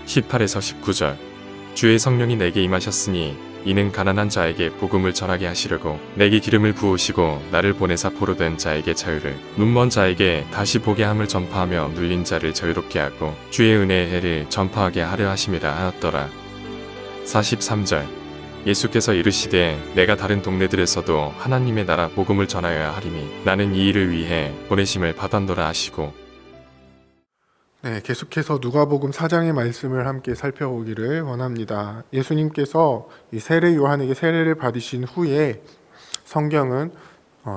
18에서 19절. 주의 성령이 내게 임하셨으니 이는 가난한 자에게 복음을 전하게 하시려고 내게 기름을 부으시고 나를 보내사 포로된 자에게 자유를, 눈먼 자에게 다시 보게 함을 전파하며 눌린 자를 자유롭게 하고 주의 은혜의 해를 전파하게 하려 하심이라 하였더라. 43절. 예수께서 이르시되 내가 다른 동네들에서도 하나님의 나라 복음을 전하여야 하리니 나는 이 일을 위해 보내심을 받았노라 하시고. 네, 계속해서 누가복음 4장의 말씀을 함께 살펴보기를 원합니다. 예수님께서 이 세례 요한에게 세례를 받으신 후에 성경은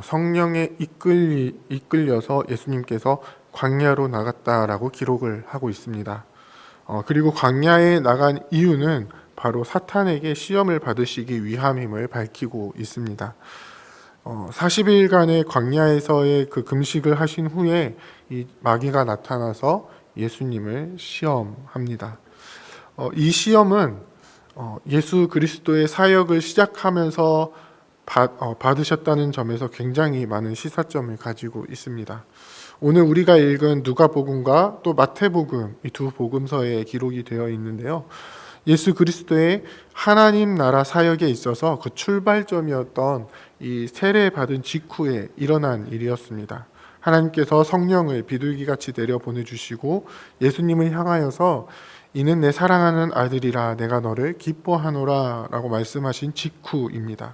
성령에 이끌려서 예수님께서 광야로 나갔다라고 기록을 하고 있습니다. 그리고 광야에 나간 이유는 바로 사탄에게 시험을 받으시기 위함임을 밝히고 있습니다. 40일간의 광야에서의 그 금식을 하신 후에 이 마귀가 나타나서 예수님을 시험합니다. 이 시험은 예수 그리스도의 사역을 시작하면서 받으셨다는 점에서 굉장히 많은 시사점을 가지고 있습니다. 오늘 우리가 읽은 누가복음과 또 마태복음, 이 두 복음서에 기록이 되어 있는데요. 예수 그리스도의 하나님 나라 사역에 있어서 그 출발점이었던 이 세례받은 직후에 일어난 일이었습니다. 하나님께서 성령을 비둘기같이 내려 보내주시고 예수님을 향하여서 이는 내 사랑하는 아들이라 내가 너를 기뻐하노라 라고 말씀하신 직후입니다.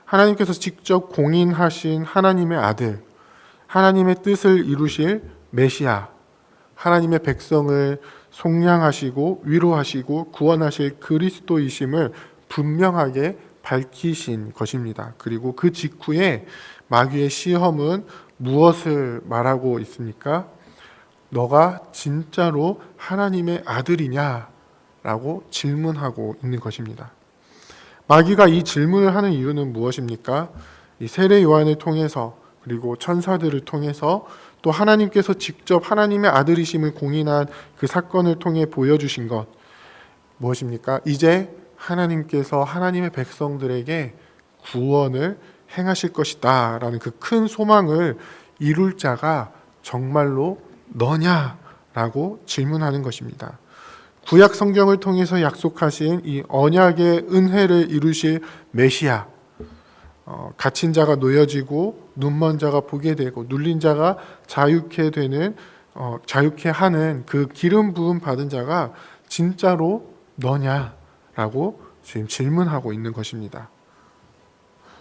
하나님께서 직접 공인하신 하나님의 아들, 하나님의 뜻을 이루실 메시아, 하나님의 백성을 속량하시고 위로하시고 구원하실 그리스도이심을 분명하게 밝히신 것입니다. 그리고 그 직후에 마귀의 시험은 무엇을 말하고 있습니까? 너가 진짜로 하나님의 아들이냐? 라고 질문하고 있는 것입니다. 마귀가 이 질문을 하는 이유는 무엇입니까? 이 세례 요한을 통해서 그리고 천사들을 통해서 또 하나님께서 직접 하나님의 아들이심을 공인한 그 사건을 통해 보여주신 것 무엇입니까? 이제 하나님께서 하나님의 백성들에게 구원을 행하실 것이다 라는 그 큰 소망을 이룰 자가 정말로 너냐라고 질문하는 것입니다. 구약 성경을 통해서 약속하신 이 언약의 은혜를 이루실 메시아, 갇힌 자가 놓여지고 눈먼 자가 보게 되고 눌린 자가 자유케 되는 자유케 하는 그 기름 부음 받은 자가 진짜로 너냐라고 지금 질문하고 있는 것입니다.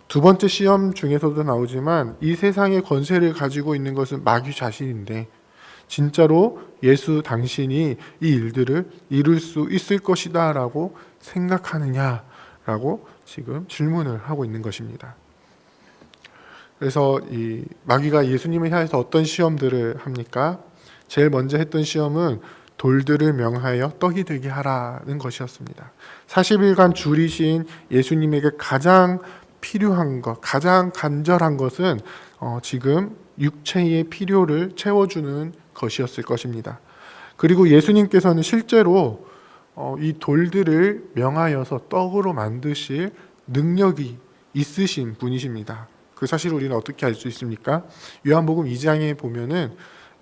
두 번째 시험 중에서도 나오지만 이 세상의 권세를 가지고 있는 것은 마귀 자신인데 진짜로 예수 당신이 이 일들을 이룰 수 있을 것이다 라고 생각하느냐라고 지금 질문을 하고 있는 것입니다. 그래서 이 마귀가 예수님을 향해서 어떤 시험들을 합니까? 제일 먼저 했던 시험은 돌들을 명하여 떡이 되게 하라는 것이었습니다. 40일간 줄이신 예수님에게 가장 필요한 것, 가장 간절한 것은 지금 육체의 필요를 채워주는 것이었을 것입니다. 그리고 예수님께서는 실제로 이 돌들을 명하여서 떡으로 만드실 능력이 있으신 분이십니다. 그 사실을 우리는 어떻게 알 수 있습니까? 요한복음 2장에 보면은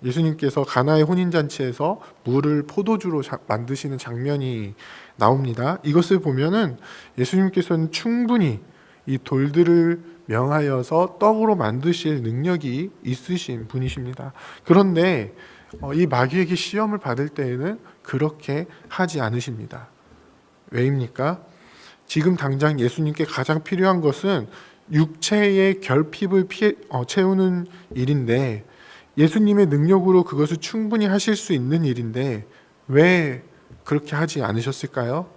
예수님께서 가나의 혼인잔치에서 물을 포도주로 만드시는 장면이 나옵니다. 이것을 보면은 예수님께서는 충분히 이 돌들을 명하여서 떡으로 만드실 능력이 있으신 분이십니다. 그런데 이 마귀에게 시험을 받을 때에는 그렇게 하지 않으십니다. 왜입니까? 지금 당장 예수님께 가장 필요한 것은 육체의 결핍을 채우는 일인데 예수님의 능력으로 그것을 충분히 하실 수 있는 일인데 왜 그렇게 하지 않으셨을까요?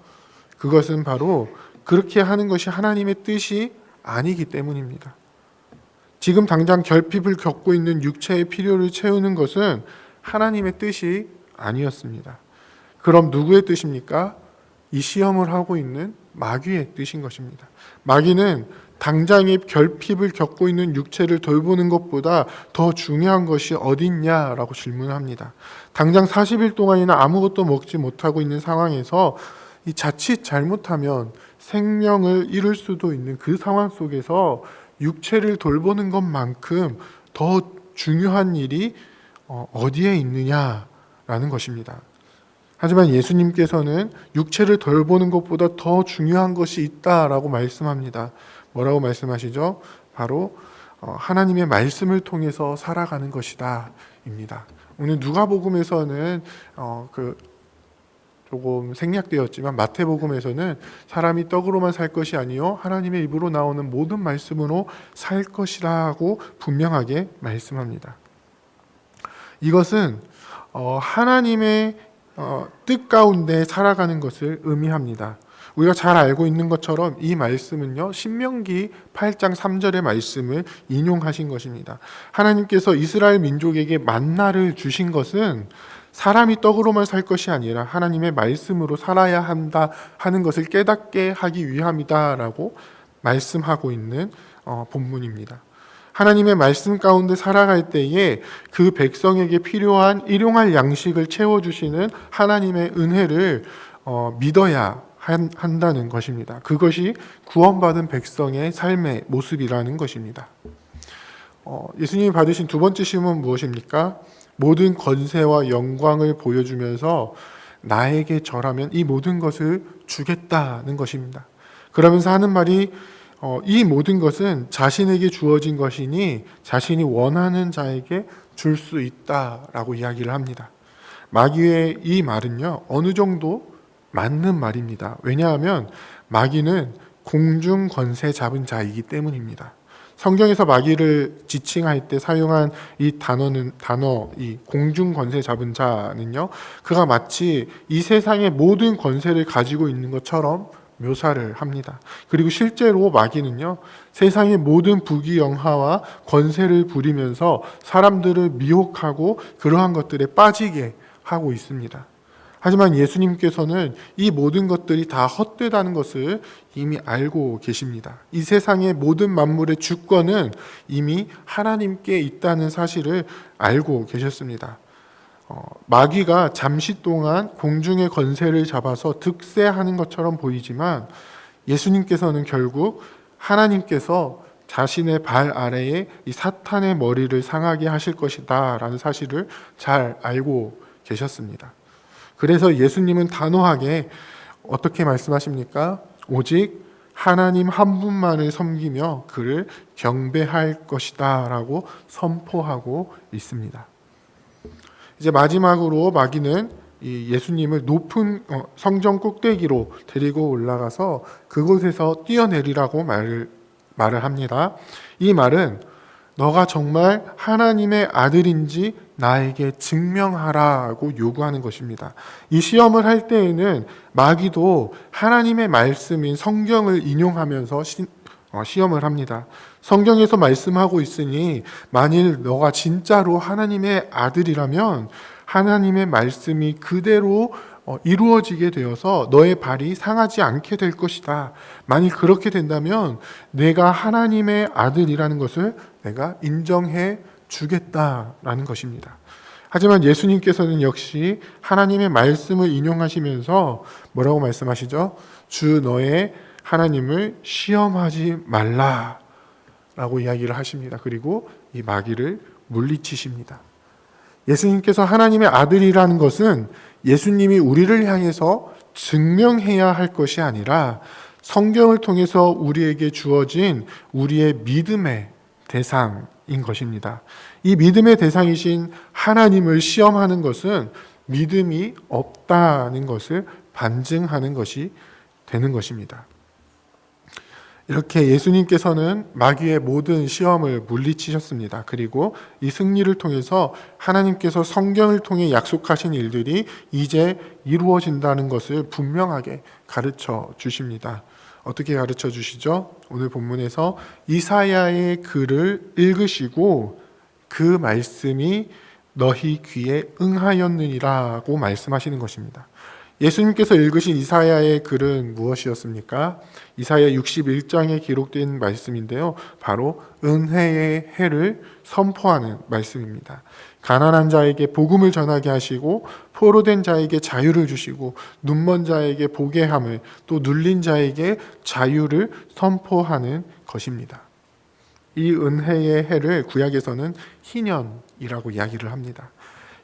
그것은 바로 그렇게 하는 것이 하나님의 뜻이 아니기 때문입니다. 지금 당장 결핍을 겪고 있는 육체의 필요를 채우는 것은 하나님의 뜻이 아니었습니다. 그럼 누구의 뜻입니까? 이 시험을 하고 있는 마귀의 뜻인 것입니다. 마귀는 당장의 결핍을 겪고 있는 육체를 돌보는 것보다 더 중요한 것이 어딨냐라고 질문합니다. 당장 40일 동안이나 아무것도 먹지 못하고 있는 상황에서 이 자칫 잘못하면 생명을 잃을 수도 있는 그 상황 속에서 육체를 돌보는 것만큼 더 중요한 일이 어디에 있느냐라는 것입니다. 하지만 예수님께서는 육체를 돌보는 것보다 더 중요한 것이 있다라고 말씀합니다. 뭐라고 말씀하시죠? 바로 하나님의 말씀을 통해서 살아가는 것이다 입니다. 오늘 누가복음에서는 조금 생략되었지만 마태복음에서는 사람이 떡으로만 살 것이 아니요 하나님의 입으로 나오는 모든 말씀으로 살 것이라고 분명하게 말씀합니다. 이것은 하나님의 뜻 가운데 살아가는 것을 의미합니다. 우리가 잘 알고 있는 것처럼 이 말씀은요, 신명기 8장 3절의 말씀을 인용하신 것입니다. 하나님께서 이스라엘 민족에게 만나를 주신 것은 사람이 떡으로만 살 것이 아니라 하나님의 말씀으로 살아야 한다 하는 것을 깨닫게 하기 위함이다라고 말씀하고 있는 본문입니다. 하나님의 말씀 가운데 살아갈 때에 그 백성에게 필요한 일용할 양식을 채워주시는 하나님의 은혜를 믿어야 한다는 것입니다. 그것이 구원받은 백성의 삶의 모습이라는 것입니다. 예수님이 받으신 두 번째 시험은 무엇입니까? 모든 권세와 영광을 보여주면서 나에게 절하면 이 모든 것을 주겠다는 것입니다. 그러면서 하는 말이 이 모든 것은 자신에게 주어진 것이니 자신이 원하는 자에게 줄 수 있다라고 이야기를 합니다. 마귀의 이 말은요, 어느 정도 맞는 말입니다. 왜냐하면 마귀는 공중 권세 잡은 자이기 때문입니다. 성경에서 마귀를 지칭할 때 사용한 이 이 공중 권세 잡은 자는요, 그가 마치 이 세상의 모든 권세를 가지고 있는 것처럼 묘사를 합니다. 그리고 실제로 마귀는요, 세상의 모든 부귀영화와 권세를 부리면서 사람들을 미혹하고 그러한 것들에 빠지게 하고 있습니다. 하지만 예수님께서는 이 모든 것들이 다 헛되다는 것을 이미 알고 계십니다. 이 세상의 모든 만물의 주권은 이미 하나님께 있다는 사실을 알고 계셨습니다. 마귀가 잠시 동안 공중의 권세를 잡아서 득세하는 것처럼 보이지만 예수님께서는 결국 하나님께서 자신의 발 아래에 이 사탄의 머리를 상하게 하실 것이다 라는 사실을 잘 알고 계셨습니다. 그래서 예수님은 단호하게 어떻게 말씀하십니까? 오직 하나님 한 분만을 섬기며 그를 경배할 것이다 라고 선포하고 있습니다. 이제 마지막으로 마귀는 이 예수님을 높은 성전 꼭대기로 데리고 올라가서 그곳에서 뛰어내리라고 말을 합니다. 이 말은 너가 정말 하나님의 아들인지 나에게 증명하라고 요구하는 것입니다. 이 시험을 할 때에는 마귀도 하나님의 말씀인 성경을 인용하면서 시험을 합니다. 성경에서 말씀하고 있으니 만일 너가 진짜로 하나님의 아들이라면 하나님의 말씀이 그대로 이루어지게 되어서 너의 발이 상하지 않게 될 것이다. 만일 그렇게 된다면 내가 하나님의 아들이라는 것을 내가 인정해 주겠다라는 것입니다. 하지만 예수님께서는 역시 하나님의 말씀을 인용하시면서 뭐라고 말씀하시죠? 주 너의 하나님을 시험하지 말라라고 이야기를 하십니다. 그리고 이 마귀를 물리치십니다. 예수님께서 하나님의 아들이라는 것은 예수님이 우리를 향해서 증명해야 할 것이 아니라 성경을 통해서 우리에게 주어진 우리의 믿음의 대상인 것입니다. 이 믿음의 대상이신 하나님을 시험하는 것은 믿음이 없다는 것을 반증하는 것이 되는 것입니다. 이렇게 예수님께서는 마귀의 모든 시험을 물리치셨습니다. 그리고 이 승리를 통해서 하나님께서 성경을 통해 약속하신 일들이 이제 이루어진다는 것을 분명하게 가르쳐 주십니다. 어떻게 가르쳐 주시죠? 오늘 본문에서 이사야의 글을 읽으시고 그 말씀이 너희 귀에 응하였느니라고 말씀하시는 것입니다. 예수님께서 읽으신 이사야의 글은 무엇이었습니까? 이사야 61장에 기록된 말씀인데요. 바로 은혜의 해를 선포하는 말씀입니다. 가난한 자에게 복음을 전하게 하시고 포로된 자에게 자유를 주시고 눈먼 자에게 보게 함을 또 눌린 자에게 자유를 선포하는 것입니다. 이 은혜의 해를 구약에서는 희년이라고 이야기를 합니다.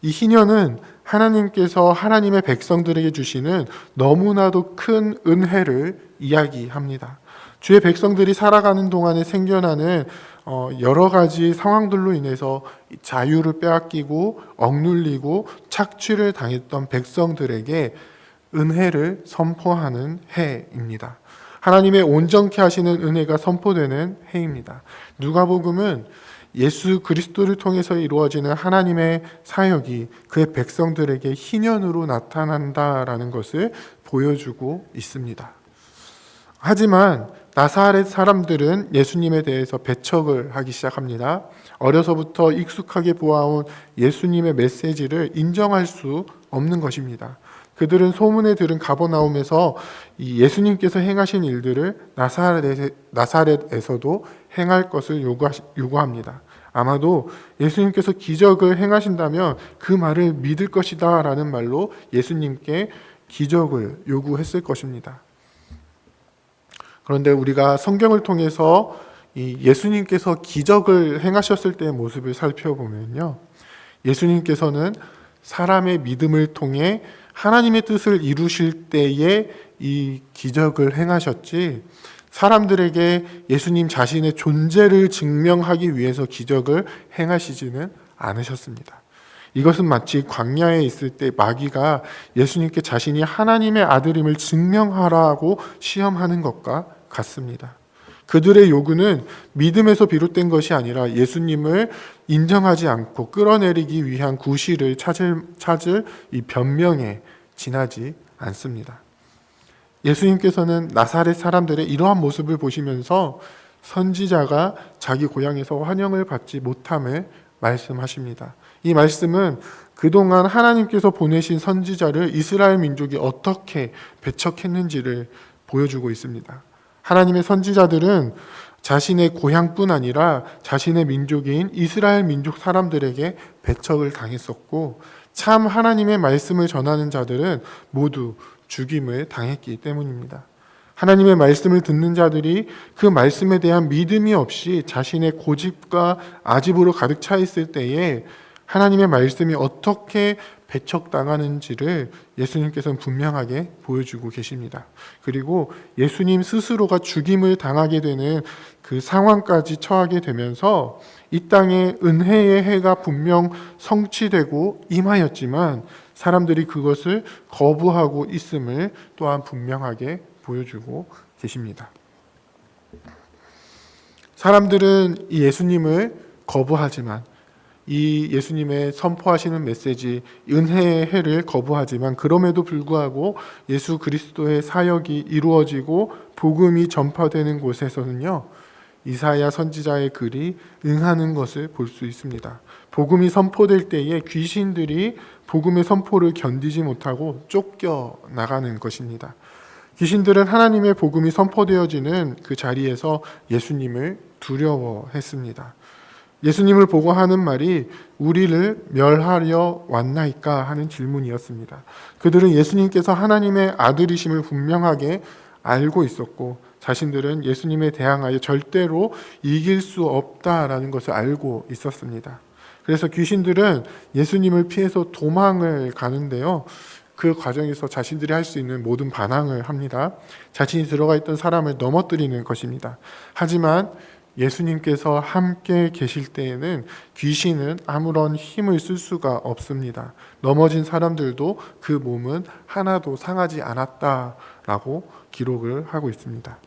이 희년은 하나님께서 하나님의 백성들에게 주시는 너무나도 큰 은혜를 이야기합니다. 주의 백성들이 살아가는 동안에 생겨나는 여러 가지 상황들로 인해서 자유를 빼앗기고 억눌리고 착취를 당했던 백성들에게 은혜를 선포하는 해입니다. 하나님의 온전케 하시는 은혜가 선포되는 해입니다. 누가복음은 예수 그리스도를 통해서 이루어지는 하나님의 사역이 그의 백성들에게 희년으로 나타난다라는 것을 보여주고 있습니다. 하지만 나사렛 사람들은 예수님에 대해서 배척을 하기 시작합니다. 어려서부터 익숙하게 보아온 예수님의 메시지를 인정할 수 없는 것입니다. 그들은 소문에 들은 가버나움에서 이 예수님께서 행하신 일들을 나사렛에서도 행할 것을 요구합니다. 아마도 예수님께서 기적을 행하신다면 그 말을 믿을 것이다 라는 말로 예수님께 기적을 요구했을 것입니다. 그런데 우리가 성경을 통해서 이 예수님께서 기적을 행하셨을 때의 모습을 살펴보면요, 예수님께서는 사람의 믿음을 통해 하나님의 뜻을 이루실 때에 이 기적을 행하셨지, 사람들에게 예수님 자신의 존재를 증명하기 위해서 기적을 행하시지는 않으셨습니다. 이것은 마치 광야에 있을 때 마귀가 예수님께 자신이 하나님의 아들임을 증명하라고 시험하는 것과 같습니다. 그들의 요구는 믿음에서 비롯된 것이 아니라 예수님을 인정하지 않고 끌어내리기 위한 구실을 찾을 이 변명에 지나지 않습니다. 예수님께서는 나사렛 사람들의 이러한 모습을 보시면서 선지자가 자기 고향에서 환영을 받지 못함을 말씀하십니다. 이 말씀은 그동안 하나님께서 보내신 선지자를 이스라엘 민족이 어떻게 배척했는지를 보여주고 있습니다. 하나님의 선지자들은 자신의 고향뿐 아니라 자신의 민족인 이스라엘 민족 사람들에게 배척을 당했었고, 참 하나님의 말씀을 전하는 자들은 모두 죽임을 당했기 때문입니다. 하나님의 말씀을 듣는 자들이 그 말씀에 대한 믿음이 없이 자신의 고집과 아집으로 가득 차 있을 때에 하나님의 말씀이 어떻게 배척당하는지를 예수님께서는 분명하게 보여주고 계십니다. 그리고 예수님 스스로가 죽임을 당하게 되는 그 상황까지 처하게 되면서 이 땅에 은혜의 해가 분명 성취되고 임하였지만 사람들이 그것을 거부하고 있음을 또한 분명하게 보여주고 계십니다. 사람들은 이 예수님을 거부하지만, 이 예수님의 선포하시는 메시지 은혜의 해를 거부하지만, 그럼에도 불구하고 예수 그리스도의 사역이 이루어지고 복음이 전파되는 곳에서는요, 이사야 선지자의 글이 응하는 것을 볼 수 있습니다. 복음이 선포될 때에 귀신들이 복음의 선포를 견디지 못하고 쫓겨 나가는 것입니다. 귀신들은 하나님의 복음이 선포되어지는 그 자리에서 예수님을 두려워했습니다. 예수님을 보고 하는 말이 우리를 멸하려 왔나이까 하는 질문이었습니다. 그들은 예수님께서 하나님의 아들이심을 분명하게 알고 있었고, 자신들은 예수님에 대항하여 절대로 이길 수 없다라는 것을 알고 있었습니다. 그래서 귀신들은 예수님을 피해서 도망을 가는데요, 그 과정에서 자신들이 할 수 있는 모든 반항을 합니다. 자신이 들어가 있던 사람을 넘어뜨리는 것입니다. 하지만 예수님께서 함께 계실 때에는 귀신은 아무런 힘을 쓸 수가 없습니다. 넘어진 사람들도 그 몸은 하나도 상하지 않았다라고 기록을 하고 있습니다.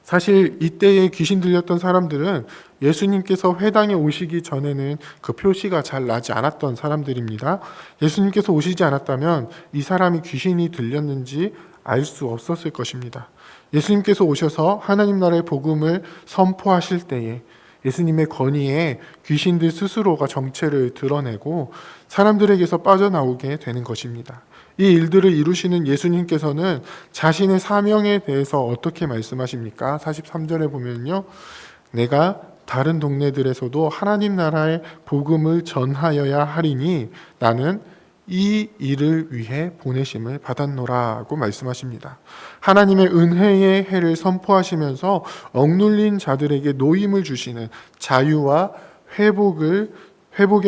사실 이때에 귀신 들렸던 사람들은 예수님께서 회당에 오시기 전에는 그 표시가 잘 나지 않았던 사람들입니다. 예수님께서 오시지 않았다면 이 사람이 귀신이 들렸는지 알 수 없었을 것입니다. 예수님께서 오셔서 하나님 나라의 복음을 선포하실 때에 예수님의 권위에 귀신들 스스로가 정체를 드러내고 사람들에게서 빠져나오게 되는 것입니다. 이 일들을 이루시는 예수님께서는 자신의 사명에 대해서 어떻게 말씀하십니까? 43절에 보면요, 내가 다른 동네들에서도 하나님 나라의 복음을 전하여야 하리니 나는 이 일을 위해 보내심을 받았노라고 말씀하십니다. 하나님의 은혜의 해를 선포하시면서 억눌린 자들에게 노임을 주시는 자유와 회복의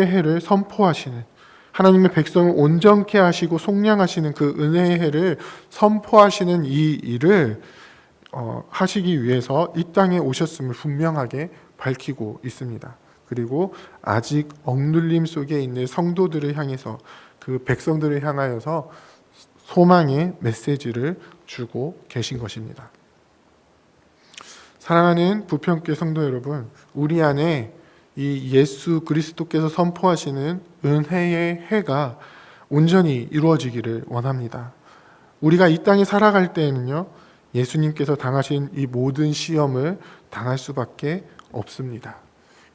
해를 선포하시는, 하나님의 백성을 온전케 하시고 속량하시는 그 은혜의 해를 선포하시는 이 일을 하시기 위해서 이 땅에 오셨음을 분명하게 밝히고 있습니다. 그리고 아직 억눌림 속에 있는 성도들을 향해서, 그 백성들을 향하여서 소망의 메시지를 주고 계신 것입니다. 사랑하는 부평교회 성도 여러분, 우리 안에 이 예수 그리스도께서 선포하시는 은혜의 해가 온전히 이루어지기를 원합니다. 우리가 이 땅에 살아갈 때에는요, 예수님께서 당하신 이 모든 시험을 당할 수밖에 없습니다.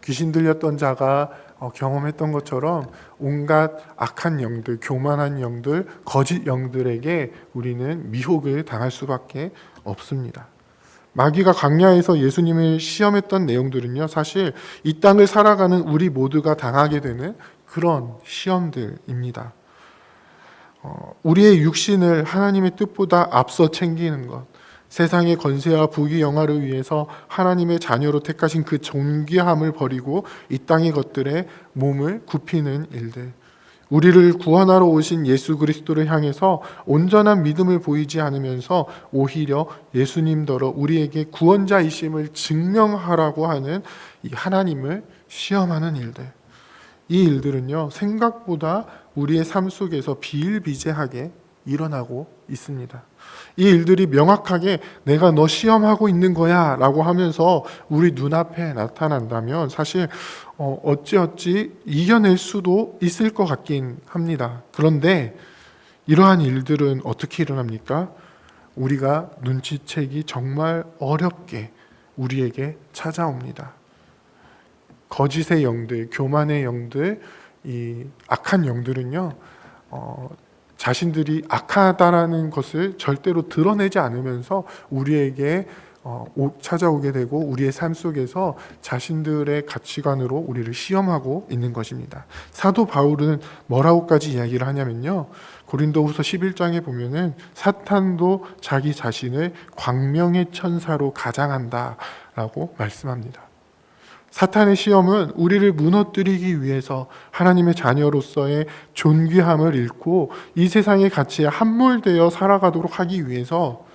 귀신 들렸던 자가 경험했던 것처럼 온갖 악한 영들, 교만한 영들, 거짓 영들에게 우리는 미혹을 당할 수밖에 없습니다. 마귀가 광야에서 예수님을 시험했던 내용들은요, 사실 이 땅을 살아가는 우리 모두가 당하게 되는 그런 시험들입니다. 우리의 육신을 하나님의 뜻보다 앞서 챙기는 것, 세상의 권세와 부귀 영화를 위해서 하나님의 자녀로 택하신 그 존귀함을 버리고 이 땅의 것들에 몸을 굽히는 일들, 우리를 구원하러 오신 예수 그리스도를 향해서 온전한 믿음을 보이지 않으면서 오히려 예수님더러 우리에게 구원자이심을 증명하라고 하는 이 하나님을 시험하는 일들, 이 일들은요, 생각보다 우리의 삶 속에서 비일비재하게 일어나고 있습니다. 이 일들이 명확하게 내가 너 시험하고 있는 거야 라고 하면서 우리 눈앞에 나타난다면 사실 어찌어찌 이겨낼 수도 있을 것 같긴 합니다. 그런데 이러한 일들은 어떻게 일어납니까? 우리가 눈치채기 정말 어렵게 우리에게 찾아옵니다. 거짓의 영들, 교만의 영들, 이 악한 영들은요, 자신들이 악하다라는 것을 절대로 드러내지 않으면서 우리에게 찾아오게 되고 우리의 삶 속에서 자신들의 가치관으로 우리를 시험하고 있는 것입니다. 사도 바울은 뭐라고까지 이야기를 하냐면요, 고린도후서 11장에 보면은 사탄도 자기 자신을 광명의 천사로 가장한다라고 말씀합니다. 사탄의 시험은 우리를 무너뜨리기 위해서 하나님의 자녀로서의 존귀함을 잃고 이 세상의 가치에 함몰되어 살아가도록 하기 위해서,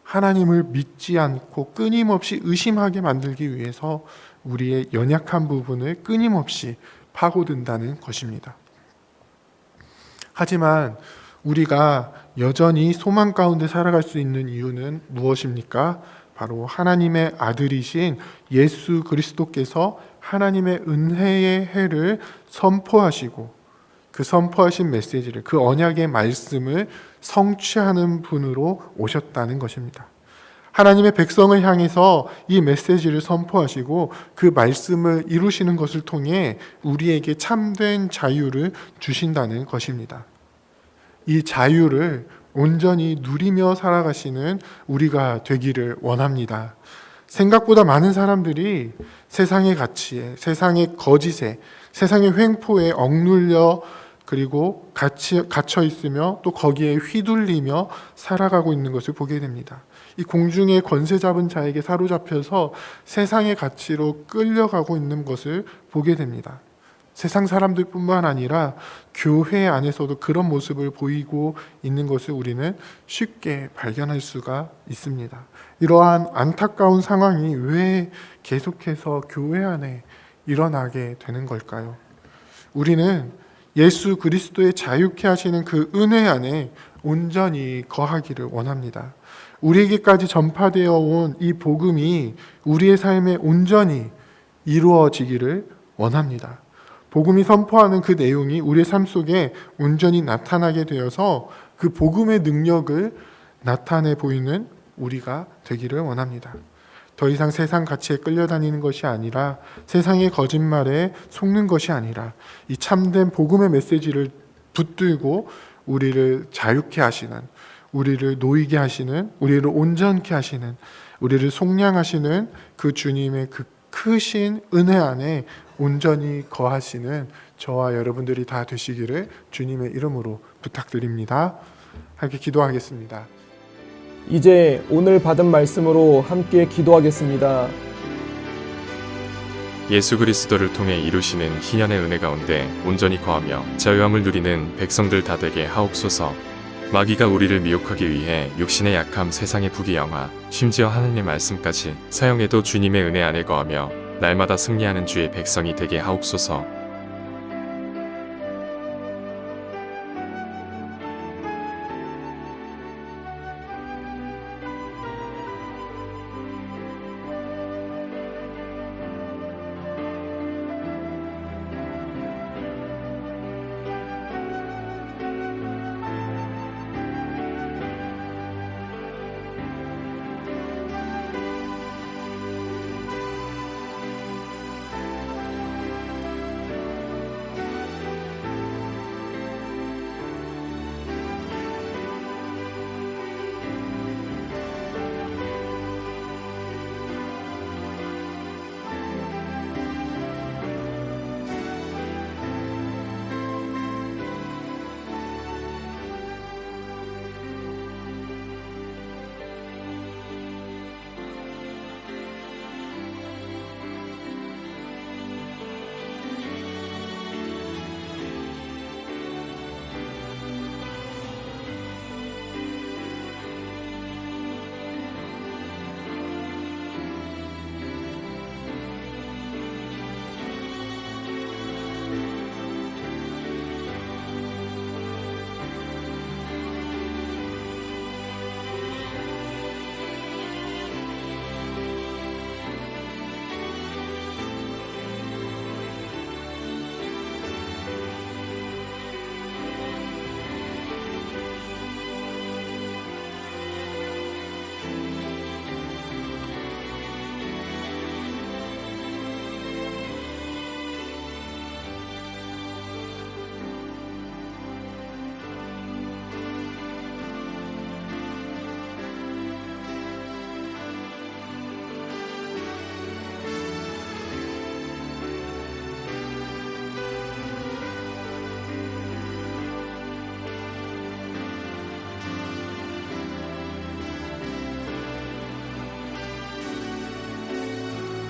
하나님을 믿지 않고 끊임없이 의심하게 만들기 위해서 우리의 연약한 부분을 끊임없이 파고든다는 것입니다. 하지만 우리가 여전히 소망 가운데 살아갈 수 있는 이유는 무엇입니까? 바로 하나님의 아들이신 예수 그리스도께서 하나님의 은혜의 해를 선포하시고 그 선포하신 메시지를, 그 언약의 말씀을 성취하는 분으로 오셨다는 것입니다. 하나님의 백성을 향해서 이 메시지를 선포하시고 그 말씀을 이루시는 것을 통해 우리에게 참된 자유를 주신다는 것입니다. 이 자유를 온전히 누리며 살아가시는 우리가 되기를 원합니다. 생각보다 많은 사람들이 세상의 가치에, 세상의 거짓에, 세상의 횡포에 억눌려 그리고 갇혀 있으며 또 거기에 휘둘리며 살아가고 있는 것을 보게 됩니다. 이 공중의 권세 잡은 자에게 사로잡혀서 세상의 가치로 끌려가고 있는 것을 보게 됩니다. 세상 사람들뿐만 아니라 교회 안에서도 그런 모습을 보이고 있는 것을 우리는 쉽게 발견할 수가 있습니다. 이러한 안타까운 상황이 왜 계속해서 교회 안에 일어나게 되는 걸까요? 우리는 예수 그리스도의 자유케 하시는 그 은혜 안에 온전히 거하기를 원합니다. 우리에게까지 전파되어 온 이 복음이 우리의 삶에 온전히 이루어지기를 원합니다. 복음이 선포하는 그 내용이 우리의 삶 속에 온전히 나타나게 되어서 그 복음의 능력을 나타내 보이는 우리가 되기를 원합니다. 더 이상 세상 가치에 끌려다니는 것이 아니라, 세상의 거짓말에 속는 것이 아니라 이 참된 복음의 메시지를 붙들고 우리를 자유케 하시는, 우리를 놓이게 하시는, 우리를 온전케 하시는, 우리를 속량하시는 그 주님의 그 크신 은혜 안에 온전히 거하시는 저와 여러분들이 다 되시기를 주님의 이름으로 부탁드립니다. 함께 기도하겠습니다. 이제 오늘 받은 말씀으로 함께 기도하겠습니다. 예수 그리스도를 통해 이루시는 희년의 은혜 가운데 온전히 거하며 자유함을 누리는 백성들 다 되게 하옵소서. 마귀가 우리를 미혹하기 위해 육신의 약함, 세상의 부귀영화, 심지어 하나님의 말씀까지 사용해도 주님의 은혜 안에 거하며 날마다 승리하는 주의 백성이 되게 하옵소서.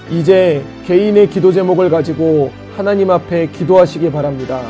이제 개인의 기도 제목을 가지고 하나님 앞에 기도하시기 바랍니다.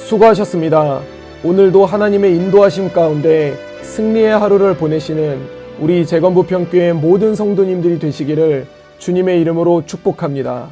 수고하셨습니다. 오늘도 하나님의 인도하심 가운데 승리의 하루를 보내시는 우리 재건부평교회 모든 성도님들이 되시기를 주님의 이름으로 축복합니다.